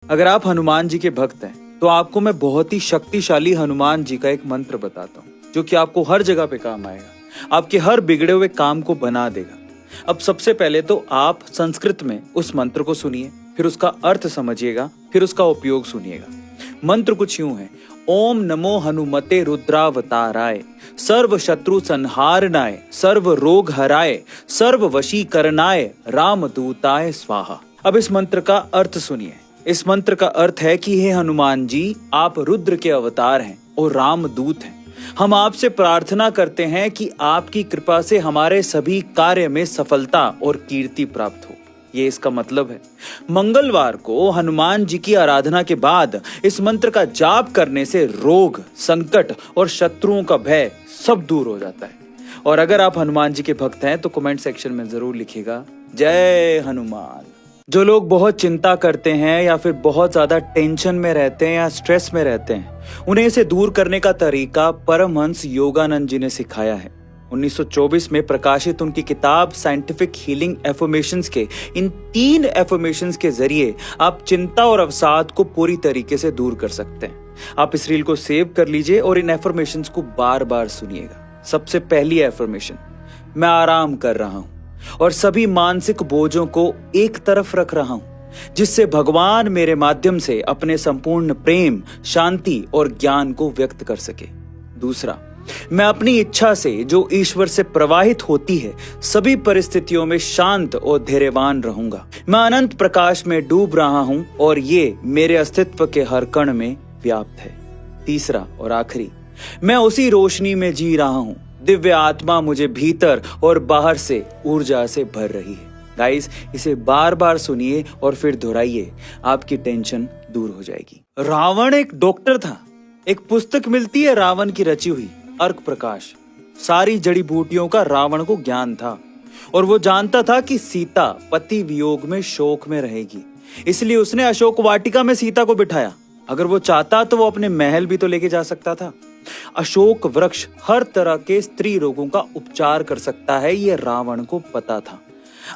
अगर आप हनुमान जी के भक्त हैं तो आपको मैं बहुत ही शक्तिशाली हनुमान जी का एक मंत्र बताता हूँ जो कि आपको हर जगह पे काम आएगा, आपके हर बिगड़े हुए काम को बना देगा। अब सबसे पहले तो आप संस्कृत में उस मंत्र को सुनिए, फिर उसका अर्थ समझिएगा, फिर उसका उपयोग सुनिएगा। मंत्र कुछ यूं है, ओम नमो हनुमते रुद्रावताराय, सर्व शत्रु संहारनाय, सर्व रोग हराय, सर्व वशीकरणाय, रामदूताय स्वाहा। अब इस मंत्र का अर्थ सुनिए। इस मंत्र का अर्थ है कि हे हनुमान जी, आप रुद्र के अवतार हैं और रामदूत हैं। हम आपसे प्रार्थना करते हैं कि आपकी कृपा से हमारे सभी कार्य में सफलता और कीर्ति प्राप्त हो। ये इसका मतलब है। मंगलवार को हनुमान जी की आराधना के बाद इस मंत्र का जाप करने से रोग, संकट और शत्रुओं का भय सब दूर हो जाता है। और अगर आप हनुमान जी के भक्त हैं तो कमेंट सेक्शन में जरूर लिखिएगा जय हनुमान। जो लोग बहुत चिंता करते हैं या फिर बहुत ज्यादा टेंशन में रहते हैं या स्ट्रेस में रहते हैं, उन्हें इसे दूर करने का तरीका परमहंस योगानंद जी ने सिखाया है। 1924 में प्रकाशित उनकी किताब साइंटिफिक हीलिंग एफर्मेशंस के इन 3 एफर्मेशंस के जरिए आप चिंता और अवसाद को पूरी तरीके से दूर कर सकते हैं। आप इस रील को सेव कर लीजिए और इन एफर्मेशंस को बार बार सुनिएगा। सबसे पहली एफर्मेशन, मैं आराम कर रहा हूं और सभी मानसिक बोझों को एक तरफ रख रहा हूं, जिससे भगवान मेरे माध्यम से अपने संपूर्ण प्रेम, शांति और ज्ञान को व्यक्त कर सके। दूसरा, मैं अपनी इच्छा से जो ईश्वर से प्रवाहित होती है सभी परिस्थितियों में शांत और धैर्यवान रहूंगा। मैं अनंत प्रकाश में डूब रहा हूं और ये मेरे अस्तित्व के हर कण में व्याप्त है। तीसरा और आखिरी, मैं उसी रोशनी में जी रहा हूं। दिव्य आत्मा मुझे भीतर और बाहर से ऊर्जा से भर रही है। गाइस, इसे बार बार सुनिए और फिर दोहराइए, आपकी टेंशन दूर हो जाएगी। रावण एक डॉक्टर था। एक पुस्तक मिलती है रावण की रची हुई, अर्क प्रकाश। सारी जड़ी बूटियों का रावण को ज्ञान था और वो जानता था कि सीता पति वियोग में शोक में रहेगी, इसलिए उसने अशोक वाटिका में सीता को बिठाया। अगर वो चाहता तो वो अपने महल भी तो लेके जा सकता था। अशोक वृक्ष हर तरह के स्त्री रोगों का उपचार कर सकता है, ये रावण को पता था।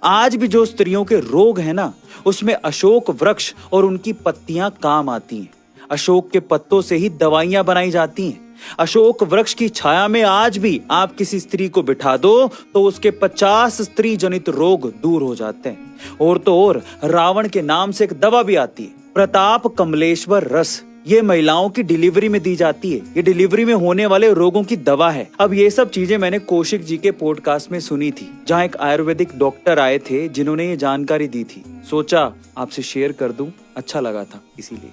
आज भी जो स्त्रियों के रोग है ना, उसमें अशोक वृक्ष और उनकी पत्तियां काम आती हैं। अशोक के पत्तों से ही दवाइयां बनाई जाती हैं। अशोक वृक्ष की छाया में आज भी आप किसी स्त्री को बिठा दो तो उसके 50 स्त्री जनित रोग दूर हो जाते हैं। और तो और रावण के नाम से एक दवा भी आती है, प्रताप कमलेश्वर रस। ये महिलाओं की डिलीवरी में दी जाती है। ये डिलीवरी में होने वाले रोगों की दवा है। अब ये सब चीजें मैंने कौशिक जी के पॉडकास्ट में सुनी थी, जहाँ एक आयुर्वेदिक डॉक्टर आए थे जिन्होंने ये जानकारी दी थी। सोचा आपसे शेयर कर दूं, अच्छा लगा था इसीलिए।